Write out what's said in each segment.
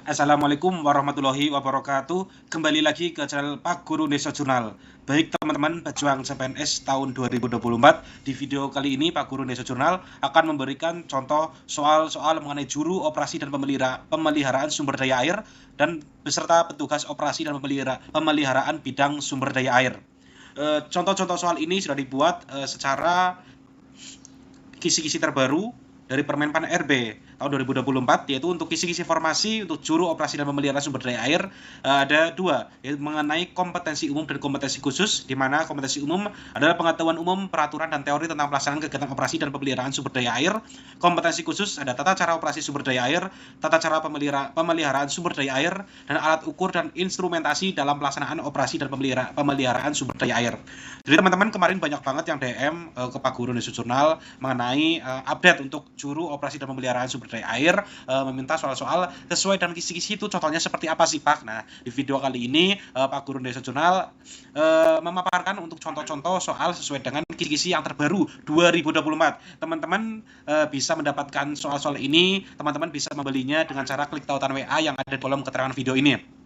Assalamualaikum warahmatullahi wabarakatuh. Kembali lagi ke channel Pak Guru Desa Jurnal. Baik teman-teman pejuang CPNS tahun 2024, di video kali ini Pak Guru Desa Jurnal akan memberikan contoh soal-soal mengenai juru operasi dan pemeliharaan sumber daya air dan beserta petugas operasi dan pemeliharaan bidang sumber daya air. Contoh-contoh soal ini sudah dibuat secara kisi-kisi terbaru dari Permenpan RB tahun 2024, yaitu untuk kisi-kisi formasi untuk juru operasi dan pemeliharaan sumber daya air ada dua, yaitu mengenai kompetensi umum dan kompetensi khusus, di mana kompetensi umum adalah pengetahuan umum, peraturan, dan teori tentang pelaksanaan kegiatan operasi dan pemeliharaan sumber daya air. Kompetensi khusus ada tata cara operasi sumber daya air, tata cara pemeliharaan sumber daya air, dan alat ukur dan instrumentasi dalam pelaksanaan operasi dan pemeliharaan sumber daya air. Jadi teman-teman kemarin banyak banget yang DM ke Pak Guru Desa Jurnal mengenai update untuk juru operasi dan pemeliharaan sumber daya air, meminta soal-soal sesuai dengan kisi-kisi itu contohnya seperti apa sih Pak. Nah, di video kali ini Pak Guru Desa Jurnal memaparkan untuk contoh-contoh soal sesuai dengan kisi-kisi yang terbaru 2024. Teman-teman bisa mendapatkan soal-soal ini, teman-teman bisa membelinya dengan cara klik tautan WA yang ada di kolom keterangan video ini.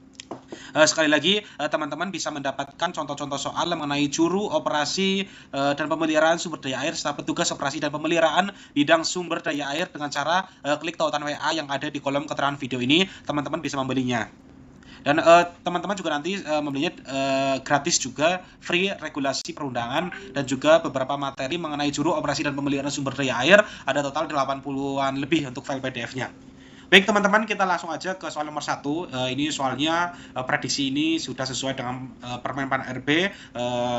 Sekali lagi, teman-teman bisa mendapatkan contoh-contoh soal mengenai juru operasi dan pemeliharaan sumber daya air serta petugas operasi dan pemeliharaan bidang sumber daya air dengan cara klik tautan WA yang ada di kolom keterangan video ini. Teman-teman bisa membelinya. Dan teman-teman juga nanti membelinya gratis juga, free regulasi perundangan dan juga beberapa materi mengenai juru operasi dan pemeliharaan sumber daya air. Ada total 80-an lebih untuk file PDF-nya. Baik teman-teman, kita langsung aja ke soal nomor 1. Ini soalnya prediksi ini sudah sesuai dengan Permenpan RB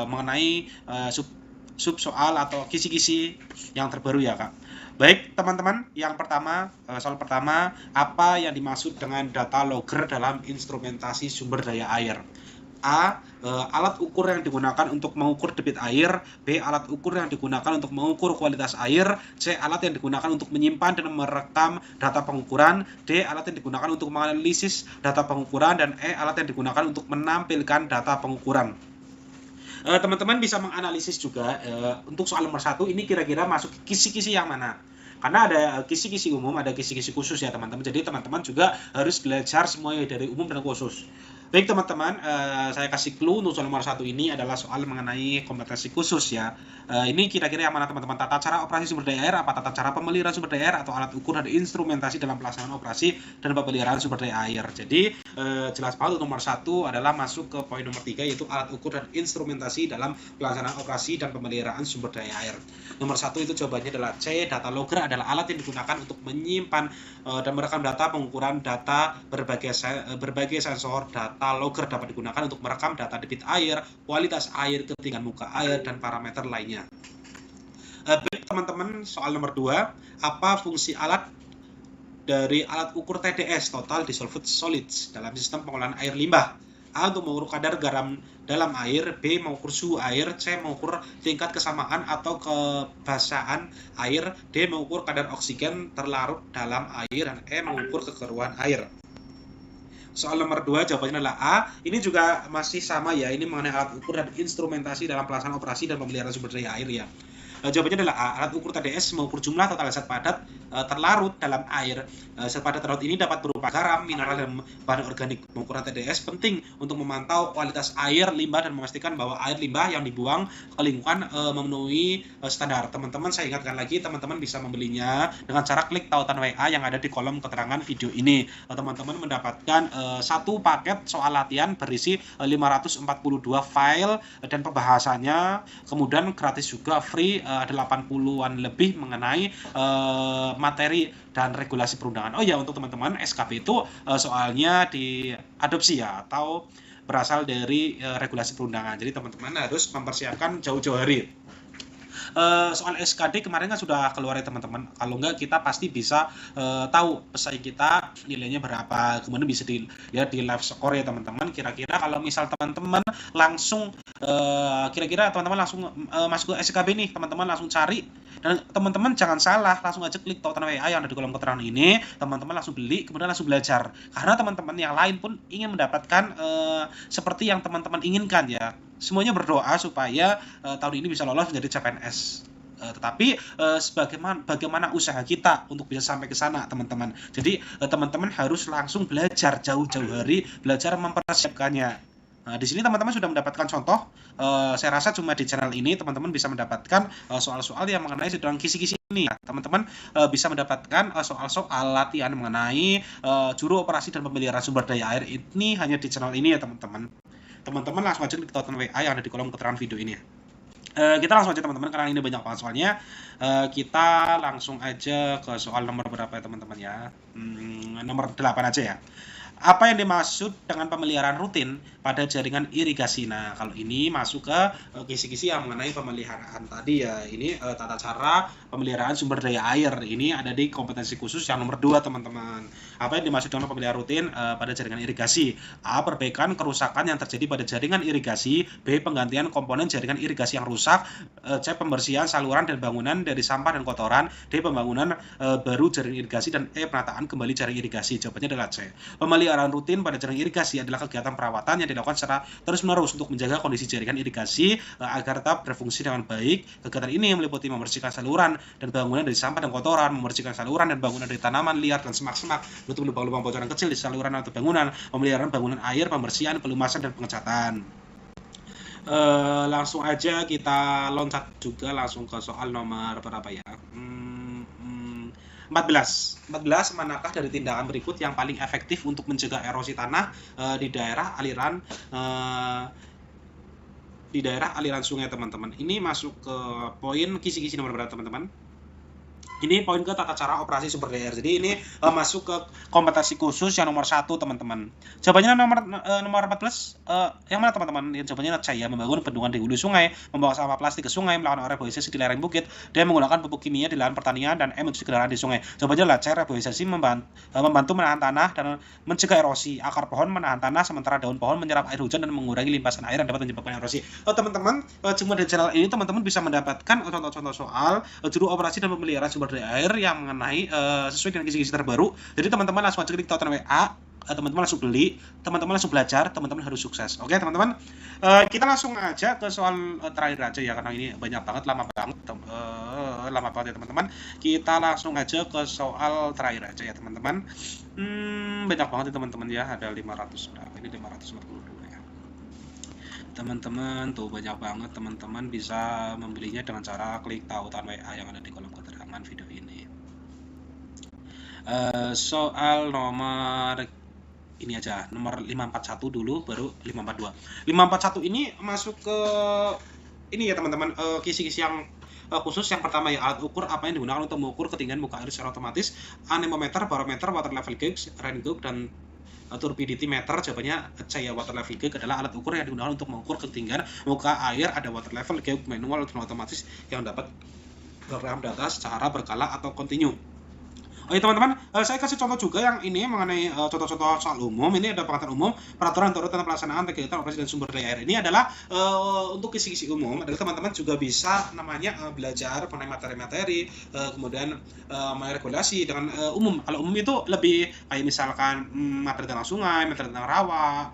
mengenai sub soal atau kisi-kisi yang terbaru ya Kak. Baik teman-teman, yang pertama, soal pertama, apa yang dimaksud dengan data logger dalam instrumentasi sumber daya air? A. Alat ukur yang digunakan untuk mengukur debit air. B. Alat ukur yang digunakan untuk mengukur kualitas air. C. Alat yang digunakan untuk menyimpan dan merekam data pengukuran. D. Alat yang digunakan untuk menganalisis data pengukuran. Dan E. Alat yang digunakan untuk menampilkan data pengukuran. Teman-teman bisa menganalisis juga untuk soal nomor 1 ini kira-kira masuk kisi-kisi yang mana. Karena ada kisi-kisi umum, ada kisi-kisi khusus ya teman-teman. Jadi teman-teman juga harus belajar semuanya dari umum dan khusus. Baik teman-teman, saya kasih clue untuk soal nomor 1 ini adalah soal mengenai kompetensi khusus ya. Ini kira-kira yang mana teman-teman? Tata cara operasi sumber daya air, apa tata cara pemeliharaan sumber daya air, atau alat ukur dan instrumentasi dalam pelaksanaan operasi dan pemeliharaan sumber daya air. Jadi jelas banget untuk nomor 1 adalah masuk ke poin nomor 3, yaitu alat ukur dan instrumentasi dalam pelaksanaan operasi dan pemeliharaan sumber daya air. Nomor 1 itu jawabannya adalah C. Data logger adalah alat yang digunakan untuk menyimpan dan merekam data pengukuran data berbagai sensor. Data logger dapat digunakan untuk merekam data debit air, kualitas air, ketinggian muka air, dan parameter lainnya. Baik teman-teman, soal nomor 2, apa fungsi alat dari alat ukur TDS, Total Dissolved Solids, dalam sistem pengolahan air limbah? A. Untuk mengukur kadar garam dalam air. B. Mengukur suhu air. C. Mengukur tingkat kesamaan atau kebasahan air. D. Mengukur kadar oksigen terlarut dalam air. Dan E. Mengukur kekeruan air. Soal nomor 2 jawabannya adalah A. Ini juga masih sama ya, ini mengenai alat ukur dan instrumentasi dalam pelaksanaan operasi dan pemeliharaan sumber daya air ya. Jawabannya adalah A. Alat ukur TDS mengukur jumlah total zat padat terlarut dalam air. Zat padat terlarut ini dapat berupa garam, mineral, dan bahan organik. Pengukuran TDS penting untuk memantau kualitas air limbah dan memastikan bahwa air limbah yang dibuang ke lingkungan memenuhi standar. Teman-teman, saya ingatkan lagi, teman-teman bisa membelinya dengan cara klik tautan WA yang ada di kolom keterangan video ini. Teman-teman mendapatkan satu paket soal latihan berisi 542 file dan pembahasannya, kemudian gratis juga, free, ada 80-an lebih mengenai materi dan regulasi perundangan. Oh ya, untuk teman-teman, SKB itu soalnya diadopsi ya, atau berasal dari regulasi perundangan. Jadi teman-teman harus mempersiapkan jauh-jauh hari. Soal SKD kemarin kan sudah keluar ya teman-teman. Kalau enggak, kita pasti bisa tahu pesaing kita nilainya berapa, kemudian bisa di live score ya teman-teman. Kira-kira kalau misal teman-teman langsung kira-kira teman-teman langsung masuk ke SKB nih, teman-teman langsung cari, dan teman-teman jangan salah, langsung aja klik tautan WA yang ada di kolom keterangan ini, teman-teman langsung beli, kemudian langsung belajar, karena teman-teman yang lain pun ingin mendapatkan seperti yang teman-teman inginkan ya. Semuanya berdoa supaya tahun ini bisa lolos menjadi CPNS. Tetapi bagaimana usaha kita untuk bisa sampai ke sana, teman-teman. Jadi teman-teman harus langsung belajar jauh-jauh hari, belajar mempersiapkannya. Nah, di sini teman-teman sudah mendapatkan contoh. Saya rasa cuma di channel ini teman-teman bisa mendapatkan soal-soal yang mengenai sedang kisi-kisi ini. Teman-teman bisa mendapatkan soal-soal latihan mengenai juru operasi dan pemeliharaan sumber daya air ini hanya di channel ini ya, teman-teman. Teman-teman langsung aja klik tonton WA yang ada di kolom keterangan video ini ya. Kita langsung aja teman-teman, karena ini banyak banget soalnya. Kita langsung aja ke soal nomor berapa ya teman-teman ya. Nomor 8 aja ya. Apa yang dimaksud dengan pemeliharaan rutin pada jaringan irigasi? Nah, kalau ini masuk ke kisi-kisi yang mengenai pemeliharaan tadi ya. Ini tata cara pemeliharaan sumber daya air. Ini ada di kompetensi khusus yang nomor 2, teman-teman. Apa yang dimaksud dengan pemeliharaan rutin pada jaringan irigasi? A. Perbaikan kerusakan yang terjadi pada jaringan irigasi. B. Penggantian komponen jaringan irigasi yang rusak. C. Pembersihan saluran dan bangunan dari sampah dan kotoran. D. Pembangunan baru jaringan irigasi. Dan E. Penataan kembali jaringan irigasi. Jawabannya adalah C. Pemeliharaan rutin pada jaringan irigasi adalah kegiatan perawatan yang dilakukan secara terus-menerus untuk menjaga kondisi jaringan irigasi agar tetap berfungsi dengan baik. Kegiatan ini meliputi membersihkan saluran dan bangunan dari sampah dan kotoran, membersihkan saluran dan bangunan dari tanaman liar dan semak-semak, menutup lubang-lubang bocoran kecil di saluran atau bangunan, pemeliharaan bangunan air, pembersihan, pelumasan, dan pengecatan. Langsung aja kita loncat juga langsung ke soal nomor berapa ya? 14. Manakah dari tindakan berikut yang paling efektif untuk mencegah erosi tanah di daerah aliran sungai, teman-teman? Ini masuk ke poin kisi-kisi nomor berapa, teman-teman? Ini poin ke tata cara operasi sumber daya air. Jadi ini masuk ke kompetensi khusus yang nomor 1, teman-teman. Jawabannya nomor 14. Yang mana, teman-teman? Jawabannya C ya. Membangun bendungan di hulu sungai, membawa sampah plastik ke sungai, melakukan reboisasi di lereng bukit, dan menggunakan pupuk kimia di lahan pertanian, dan mencuci kendaraan di sungai. Jawabannya adalah C. Reboisasi membantu menahan tanah dan mencegah erosi. Akar pohon menahan tanah, sementara daun pohon menyerap air hujan dan mengurangi limpasan air yang dapat menyebabkan erosi. Teman-teman, cuma di channel ini teman-teman bisa mendapatkan contoh-contoh soal juru operasi dan pemeliharaan sumber daya air yang mengenai sesuai dengan kisi-kisi terbaru. Jadi teman-teman langsung aja klik tonton WA, teman-teman langsung beli, teman-teman langsung belajar, teman-teman harus sukses. Oke, teman-teman. Kita langsung aja ke soal terakhir aja ya, karena ini banyak banget, lama banget ya, teman-teman. Kita langsung aja ke soal terakhir aja ya, teman-teman. Banyak banget ya, teman-teman ya, ada 500 berapa? Ini 542 ya. Teman-teman tuh banyak banget, teman-teman bisa membelinya dengan cara klik tautan WA yang ada di kolom keterangan video ini. Soal nomor ini aja, nomor 541 dulu, baru 542. 541 ini masuk ke ini ya, teman-teman, kisi-kisi yang khusus. Yang pertama ya, alat ukur apa yang digunakan untuk mengukur ketinggian muka air secara otomatis? Anemometer, barometer, water level gauge, rain gauge, dan turbidity meter. Jawabannya C ya. Water level gauge adalah alat ukur yang digunakan untuk mengukur ketinggian muka air. Ada water level gauge manual dan otomatis yang dapat merekam data secara berkala atau kontinu. Oke, teman-teman, saya kasih contoh juga yang ini mengenai contoh-contoh soal umum. Ini ada pengetahuan umum, peraturan turut tentang pelaksanaan kegiatan operasi dan sumber daya air. Ini adalah untuk kisi-kisi umum. Adalah teman-teman juga bisa namanya belajar mengenai materi-materi, kemudian regulasi dengan umum. Kalau umum itu lebih kayak misalkan materi tentang sungai, materi tentang rawa,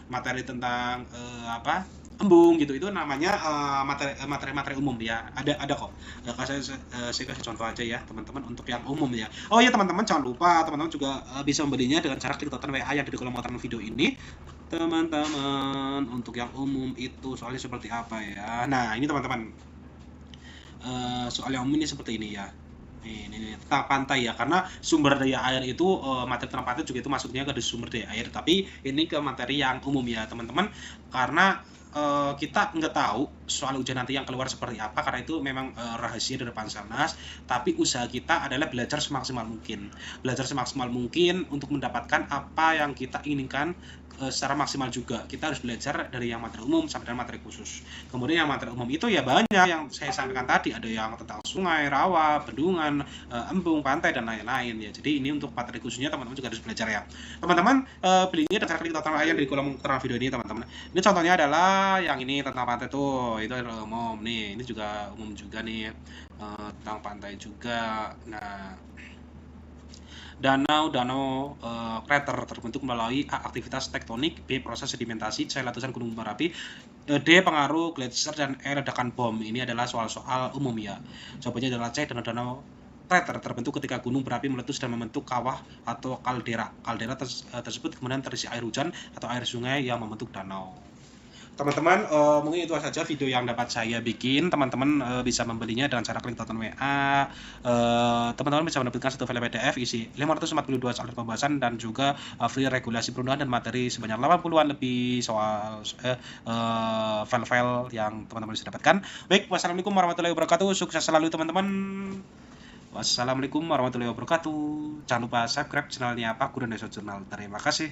materi tentang embung gitu, itu namanya materi-materi umum ya. Ada kok. Saya kasih contoh aja ya, teman-teman, untuk yang umum ya. Oh ya, teman-teman, jangan lupa teman-teman juga bisa membelinya dengan cara klik tonton WA yang ada di kolom keterangan video ini. Teman-teman, untuk yang umum itu soalnya seperti apa ya. Nah, ini teman-teman, soal yang umum ini seperti ini ya. Ini tentang pantai ya, karena sumber daya air itu materi tentang pantai juga itu masuknya ke sumber daya air, tapi ini ke materi yang umum ya, teman-teman, karena kita nggak tahu soal ujian nanti yang keluar seperti apa, karena itu memang rahasia dari Deparsanas. Tapi usaha kita adalah belajar semaksimal mungkin untuk mendapatkan apa yang kita inginkan secara maksimal juga. Kita harus belajar dari yang materi umum sampai dengan materi khusus. Kemudian yang materi umum itu ya banyak yang saya sampaikan tadi, ada yang tentang sungai, rawa, bendungan, embung, pantai, dan lain-lain ya. Jadi ini untuk materi khususnya teman-teman juga harus belajar ya. Teman-teman belinya dengan cara klik tonton ayam di kolom keterangan video ini, teman-teman. Ini contohnya adalah yang ini tentang pantai tuh, itu adalah umum nih. Ini juga umum juga nih, tentang pantai juga. Nah, Danau krater terbentuk melalui A. Aktivitas tektonik, B. Proses sedimentasi, C. Letusan gunung berapi, D. Pengaruh gletser, dan E. Ledakan bom. Ini adalah soal-soal umum ya. Jawabannya adalah C. Danau krater terbentuk ketika gunung berapi meletus dan membentuk kawah atau kaldera. Kaldera tersebut kemudian terisi air hujan atau air sungai yang membentuk danau. Teman-teman, mungkin itu saja video yang dapat saya bikin. Teman-teman bisa membelinya dengan cara klik tonton WA. Teman-teman bisa mendapatkan satu file PDF isi 542 soal pembahasan dan juga free regulasi perundangan dan materi sebanyak 80-an lebih soal file-file yang teman-teman bisa dapatkan. Baik, wassalamualaikum warahmatullahi wabarakatuh. Sukses selalu teman-teman. Wassalamualaikum warahmatullahi wabarakatuh. Jangan lupa subscribe channelnya Pak Guru Indonesia Jurnal. Terima kasih.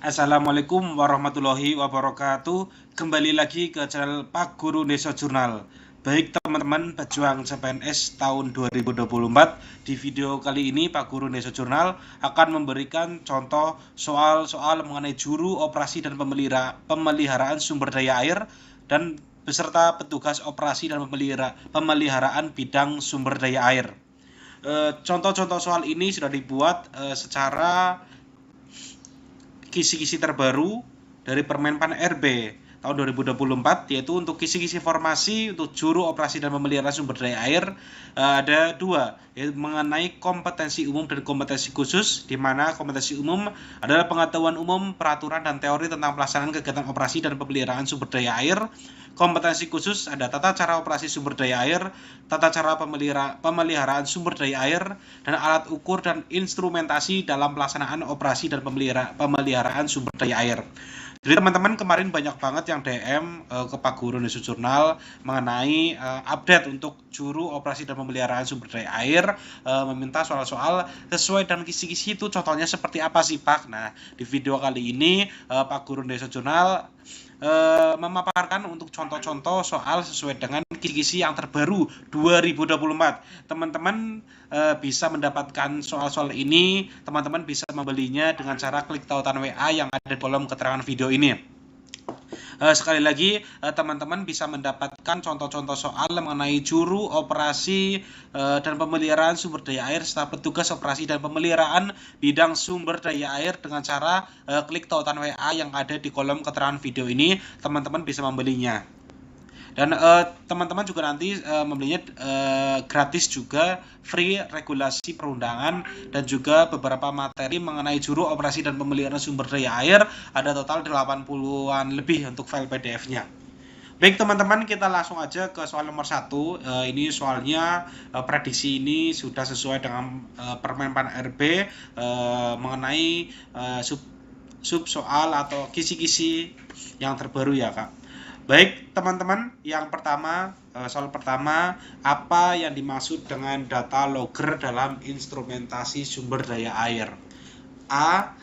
Assalamualaikum warahmatullahi wabarakatuh. Kembali lagi ke channel Pak Guru Indonesia Jurnal. Baik teman-teman pejuang CPNS tahun 2024, di video kali ini Pak Guru Indonesia Jurnal akan memberikan contoh soal-soal mengenai juru operasi dan pemeliharaan sumber daya air dan beserta petugas operasi dan pemeliharaan bidang sumber daya air. Contoh-contoh soal ini sudah dibuat secara kisi-kisi terbaru dari Permenpan RB tahun 2024, yaitu untuk kisi-kisi formasi untuk juru operasi dan pemeliharaan sumber daya air ada dua, yaitu mengenai kompetensi umum dan kompetensi khusus, di mana kompetensi umum adalah pengetahuan umum, peraturan, dan teori tentang pelaksanaan kegiatan operasi dan pemeliharaan sumber daya air. Kompetensi khusus ada tata cara operasi sumber daya air, tata cara pemeliharaan sumber daya air, dan alat ukur dan instrumentasi dalam pelaksanaan operasi dan pemeliharaan sumber daya air. Jadi teman-teman kemarin banyak banget yang DM ke Pak Guru Indonesia Jurnal mengenai update untuk juru operasi dan pemeliharaan sumber daya air, meminta soal-soal sesuai dan kisi-kisi itu contohnya seperti apa sih Pak. Nah, di video kali ini Pak Guru Indonesia Jurnal memaparkan untuk contoh-contoh soal sesuai dengan kisi-kisi yang terbaru 2024. Teman-teman bisa mendapatkan soal-soal ini, teman-teman bisa membelinya dengan cara klik tautan WA yang ada di kolom keterangan video ini. Sekali lagi, teman-teman bisa mendapatkan contoh-contoh soal mengenai juru operasi dan pemeliharaan sumber daya air serta petugas operasi dan pemeliharaan bidang sumber daya air dengan cara klik tautan WA yang ada di kolom keterangan video ini. Teman-teman bisa membelinya. Dan teman-teman juga nanti membelinya gratis juga, free regulasi perundangan dan juga beberapa materi mengenai juru operasi dan pemeliharaan sumber daya air. Ada total 80-an lebih untuk file PDF-nya. Baik teman-teman, kita langsung aja ke soal nomor 1. Ini soalnya prediksi ini sudah sesuai dengan Permenpan RB mengenai sub soal atau kisi-kisi yang terbaru ya Kak. Baik teman-teman, yang pertama, soal pertama, apa yang dimaksud dengan data logger dalam instrumentasi sumber daya air? A.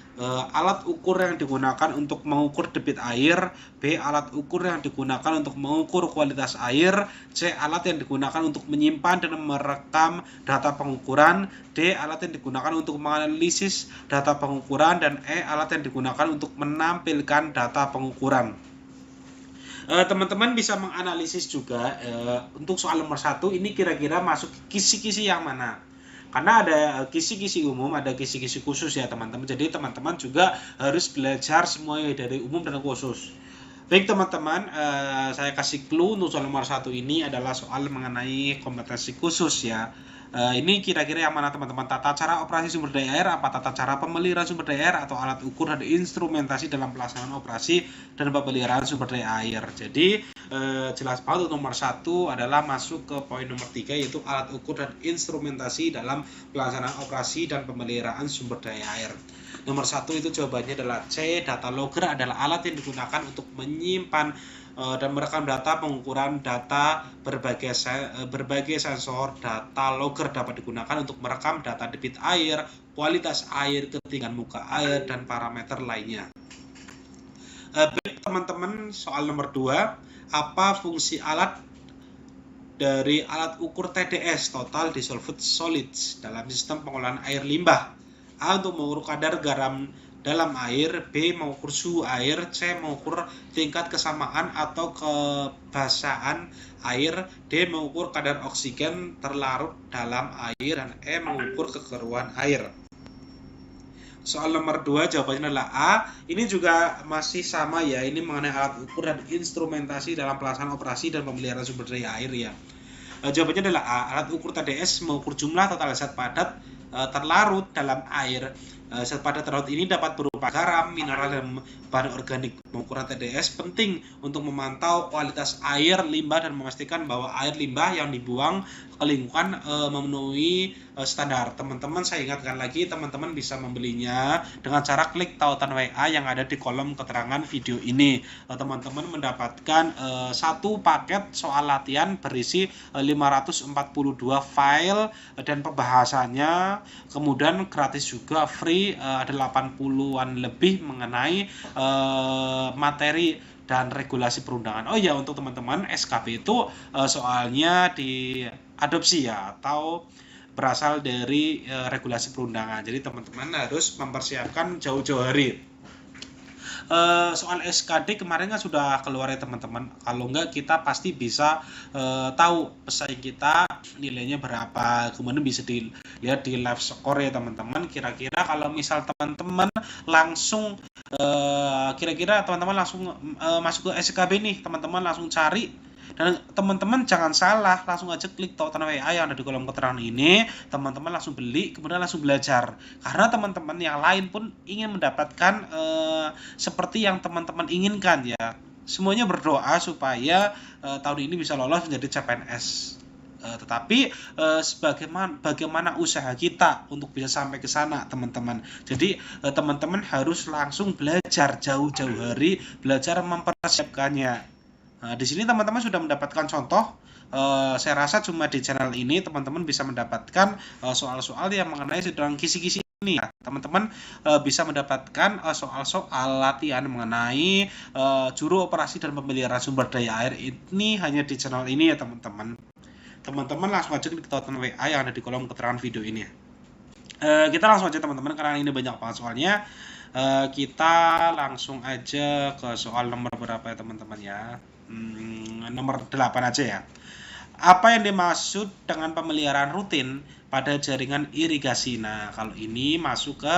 Alat ukur yang digunakan untuk mengukur debit air. B. Alat ukur yang digunakan untuk mengukur kualitas air. C. Alat yang digunakan untuk menyimpan dan merekam data pengukuran. D. Alat yang digunakan untuk menganalisis data pengukuran. Dan E. Alat yang digunakan untuk menampilkan data pengukuran. Teman-teman bisa menganalisis juga untuk soal nomor 1 ini kira-kira masuk kisi-kisi yang mana. Karena ada kisi-kisi umum, ada kisi-kisi khusus ya teman-teman. Jadi teman-teman juga harus belajar semua dari umum dan khusus. Baik teman-teman, saya kasih clue untuk soal nomor 1 ini adalah soal mengenai kompetensi khusus ya. Ini kira-kira yang mana teman-teman? Tata cara operasi sumber daya air, apa tata cara pemeliharaan sumber daya air, atau alat ukur dan instrumentasi dalam pelaksanaan operasi dan pemeliharaan sumber daya air. Jadi jelas banget nomor 1 adalah masuk ke poin nomor 3, yaitu alat ukur dan instrumentasi dalam pelaksanaan operasi dan pemeliharaan sumber daya air. Nomor 1 itu jawabannya adalah C. Data logger adalah alat yang digunakan untuk menyimpan dan merekam data pengukuran data berbagai sensor. Data logger dapat digunakan untuk merekam data debit air, kualitas air, ketinggian muka air, dan parameter lainnya. Baik teman-teman, soal nomor 2, apa fungsi alat dari alat ukur TDS (Total Dissolved Solids) dalam sistem pengolahan air limbah? A. Untuk mengukur kadar garam dalam air, B mengukur suhu air, C mengukur tingkat kesamaan atau kebasahan air, D mengukur kadar oksigen terlarut dalam air, dan E mengukur kekeruan air. Soal nomor 2 jawabannya adalah A. Ini juga masih sama ya, ini mengenai alat ukur dan instrumentasi dalam pelaksanaan operasi dan pemeliharaan sumber daya air ya. Jawabannya adalah A. Alat ukur TDS mengukur jumlah total zat padat terlarut dalam air. Zat padat terlarut ini dapat berupa garam, mineral, dan bahan organik. Pengukuran TDS penting untuk memantau kualitas air limbah dan memastikan bahwa air limbah yang dibuang ke lingkungan memenuhi standar. Teman-teman, saya ingatkan lagi, teman-teman bisa membelinya dengan cara klik tautan WA yang ada di kolom keterangan video ini. Teman-teman mendapatkan satu paket soal latihan berisi 542 file dan pembahasannya, kemudian gratis juga, free, ada 80-an lebih mengenai materi dan regulasi perundangan. Oh ya, untuk teman-teman, SKB itu soalnya diadopsi ya, atau berasal dari regulasi perundangan. Jadi teman-teman harus mempersiapkan jauh-jauh hari. Soal SKD kemarin kan sudah keluar ya teman-teman. Kalau enggak, kita pasti bisa tahu pesaing kita nilainya berapa. Kemudian bisa dilihat di live score ya teman-teman. Kira-kira kalau misal teman-teman langsung kira-kira teman-teman langsung masuk ke SKB nih, teman-teman langsung cari. Dan teman-teman jangan salah, langsung aja klik tautan WA yang ada di kolom keterangan ini, teman-teman langsung beli, kemudian langsung belajar. Karena teman-teman yang lain pun ingin mendapatkan seperti yang teman-teman inginkan ya. Semuanya berdoa supaya tahun ini bisa lolos menjadi CPNS. Tetapi bagaimana usaha kita untuk bisa sampai ke sana, teman-teman. Jadi teman-teman harus langsung belajar jauh-jauh hari, belajar mempersiapkannya. Nah, di sini teman-teman sudah mendapatkan contoh. Saya rasa cuma di channel ini teman-teman bisa mendapatkan soal-soal yang mengenai sedang kisi-kisi ini ya. Teman-teman bisa mendapatkan soal-soal latihan mengenai juru operasi dan pemeliharaan sumber daya air ini hanya di channel ini ya teman-teman. Teman-teman langsung aja klik tautan WA yang ada di kolom keterangan video ini ya. Kita langsung aja teman-teman, karena ini banyak banget soalnya. Kita langsung aja ke soal nomor berapa ya teman-teman ya. Nomor 8 aja ya. Apa yang dimaksud dengan pemeliharaan rutin pada jaringan irigasi? Nah, kalau ini masuk ke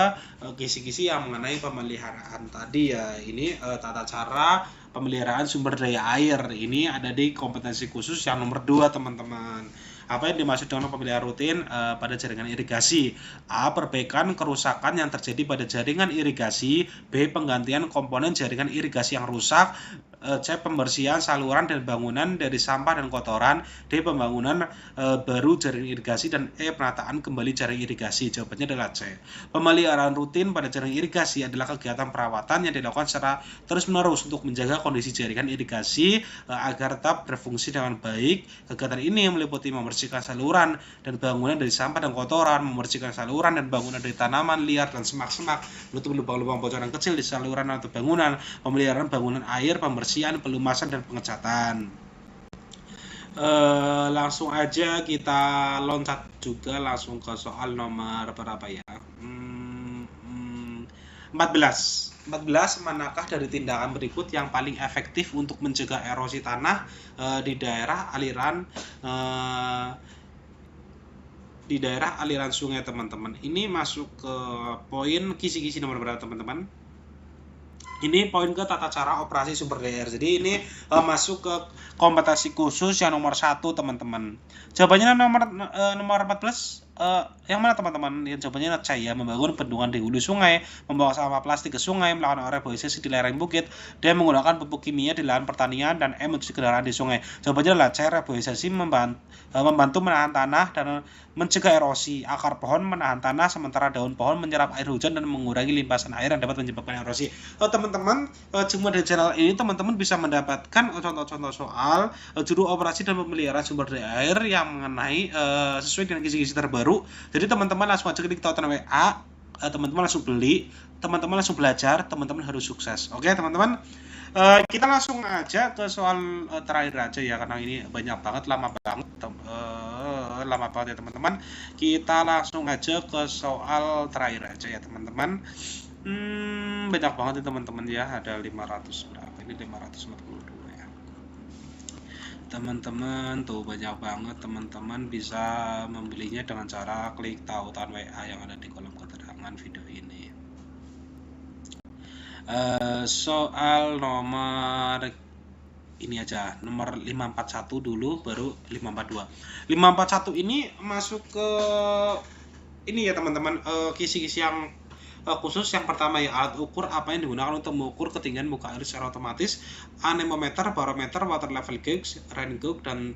kisi-kisi yang mengenai pemeliharaan tadi ya. Ini tata cara pemeliharaan sumber daya air. Ini ada di kompetensi khusus yang nomor 2 teman-teman. Apa yang dimaksud dengan pemeliharaan rutin pada jaringan irigasi? A. Perbaikan kerusakan yang terjadi pada jaringan irigasi. B. Penggantian komponen jaringan irigasi yang rusak. C. Pembersihan saluran dan bangunan dari sampah dan kotoran. D. Pembangunan baru jaring irigasi. Dan E. Penataan kembali jaring irigasi. Jawabannya adalah C. Pemeliharaan rutin pada jaring irigasi adalah kegiatan perawatan yang dilakukan secara terus-menerus untuk menjaga kondisi jaringan irigasi agar tetap berfungsi dengan baik. Kegiatan ini meliputi membersihkan saluran dan bangunan dari sampah dan kotoran, membersihkan saluran dan bangunan dari tanaman liar dan semak-semak, menutup lubang-lubang bocoran kecil di saluran atau bangunan, pemeliharaan bangunan air, pembersihan, pelumasan, dan pengecatan. Langsung aja kita loncat juga langsung ke soal nomor berapa ya? 14. Manakah dari tindakan berikut yang paling efektif untuk mencegah erosi tanah di daerah aliran sungai, teman-teman? Ini masuk ke poin kisi-kisi nomor berapa, teman-teman? Ini poin ke tata cara operasi sumber daya air. Jadi ini masuk ke kompetensi khusus yang nomor 1, teman-teman. Jawabannya nomor 14. Yang mana teman-teman? Yang jawabannya C ya, membangun bendungan di hulu sungai, membawa sampah plastik ke sungai, melakukan reboisasi di lereng bukit, dan menggunakan pupuk kimia di lahan pertanian, dan M. mencuci kendaraan di sungai. Jawabannya adalah C, reboisasi membantu menahan tanah dan mencegah erosi. Akar pohon menahan tanah sementara daun pohon menyerap air hujan dan mengurangi limpasan air yang dapat menyebabkan erosi. Teman-teman, cuma di channel ini teman-teman bisa mendapatkan contoh-contoh soal juru operasi dan pemeliharaan sumber daya air yang mengenai sesuai dengan kisi-kisi terbaru. Jadi teman-teman langsung aja klik tautan WA, teman-teman langsung beli, teman-teman langsung belajar, teman-teman harus sukses. Oke teman-teman, kita langsung aja ke soal terakhir aja ya, karena ini banyak banget, lama banget ya teman-teman. Kita langsung aja ke soal terakhir aja ya teman-teman. Banyak banget ya teman-teman ya, ada 500 berapa ini, 542 ya teman-teman tuh, banyak banget. Teman-teman bisa membelinya dengan cara klik tautan WA yang ada di kolom keterangan video ini. Soal nomor ini aja, nomor 541 dulu baru 542. 541 ini masuk ke ini ya teman-teman, kisi-kisi yang khusus. Yang pertama ya, alat ukur apa yang digunakan untuk mengukur ketinggian muka air secara otomatis: anemometer, barometer, water level gauge, rain gauge, dan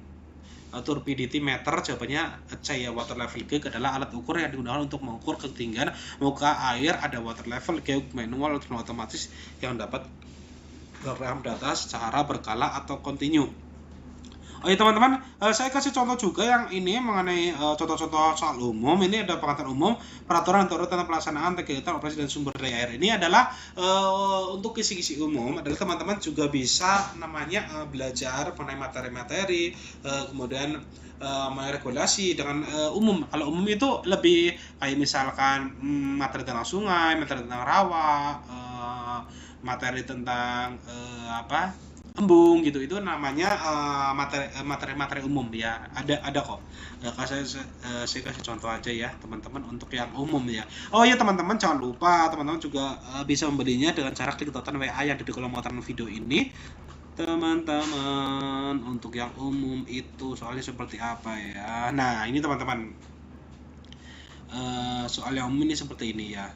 turbidity meter. Jawabannya C ya, water level gauge adalah alat ukur yang digunakan untuk mengukur ketinggian muka air. Ada water level gauge manual dan otomatis yang dapat merekam data secara berkala atau kontinu. Oh ya teman-teman, saya kasih contoh juga yang ini mengenai contoh-contoh soal umum. Ini ada pengetahuan umum, peraturan tentang pelaksanaan kegiatan operasi dan sumber daya air. Ini adalah untuk kisi-kisi umum. Adalah teman-teman juga bisa namanya belajar mengenai materi-materi, kemudian regulasi dengan umum. Kalau umum itu lebih kayak misalkan materi tentang sungai, materi tentang rawa, materi tentang embung gitu. Itu namanya materi umum ya. Ada kok. Saya kasih contoh aja ya teman-teman untuk yang umum ya. Oh iya teman-teman, jangan lupa teman-teman juga bisa membelinya dengan cara klik tautan WA yang ada di kolom komentar video ini. Teman-teman, untuk yang umum itu soalnya seperti apa ya. Nah ini teman-teman, soal yang umum ini seperti ini ya.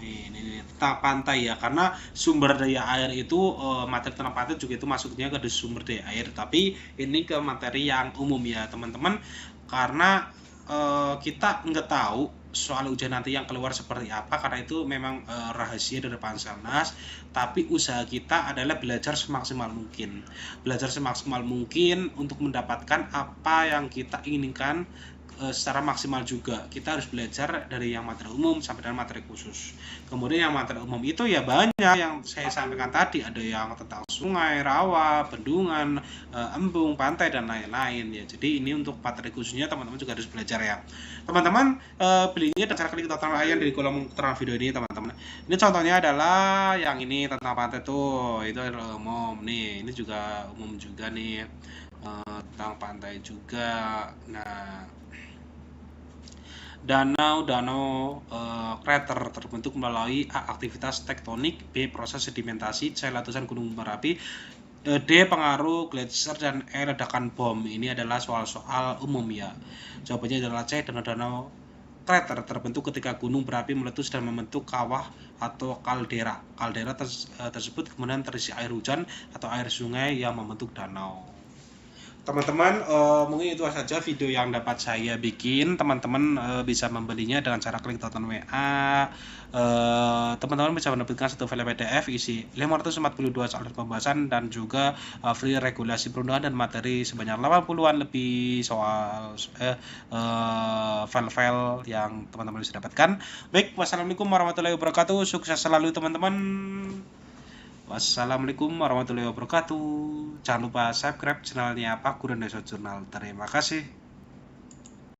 Ini tentang pantai ya, karena sumber daya air itu materi tentang pantai juga itu masuknya ke sumber daya air, tapi ini ke materi yang umum ya teman-teman, karena kita nggak tahu soal ujian nanti yang keluar seperti apa, karena itu memang rahasia dari Panselnas. Tapi usaha kita adalah belajar semaksimal mungkin untuk mendapatkan apa yang kita inginkan secara maksimal juga. Kita harus belajar dari yang materi umum sampai dengan materi khusus. Kemudian yang materi umum itu ya banyak yang saya sampaikan tadi, ada yang tentang sungai, rawa, bendungan, embung, pantai, dan lain-lain ya. Jadi ini untuk materi khususnya teman-teman juga harus belajar ya. Teman-teman belinya dengan cara klik tautan WA di kolom keterangan video ini teman-teman. Ini contohnya adalah yang ini tentang pantai tuh, itu adalah umum nih. Ini juga umum juga nih, tentang pantai juga. Nah, danau krater terbentuk melalui A. aktivitas tektonik, B. proses sedimentasi, C. letusan gunung berapi, D. pengaruh gletser, dan E. ledakan bom. Ini adalah soal-soal umum ya. Jawabannya adalah C. danau krater terbentuk ketika gunung berapi meletus dan membentuk kawah atau kaldera. Kaldera tersebut kemudian terisi air hujan atau air sungai yang membentuk danau. Teman-teman, mungkin itu saja video yang dapat saya bikin. Teman-teman bisa membelinya dengan cara klik tautan WA. Teman-teman bisa mendapatkan satu file PDF isi 542 soal pembahasan dan juga free regulasi perundangan dan materi sebanyak 80-an lebih soal file-file yang teman-teman bisa dapatkan. Baik, wassalamualaikum warahmatullahi wabarakatuh. Sukses selalu teman-teman. Wassalamualaikum warahmatullahi wabarakatuh. Jangan lupa subscribe channelnya Pak Guru Indonesia Jurnal. Terima kasih.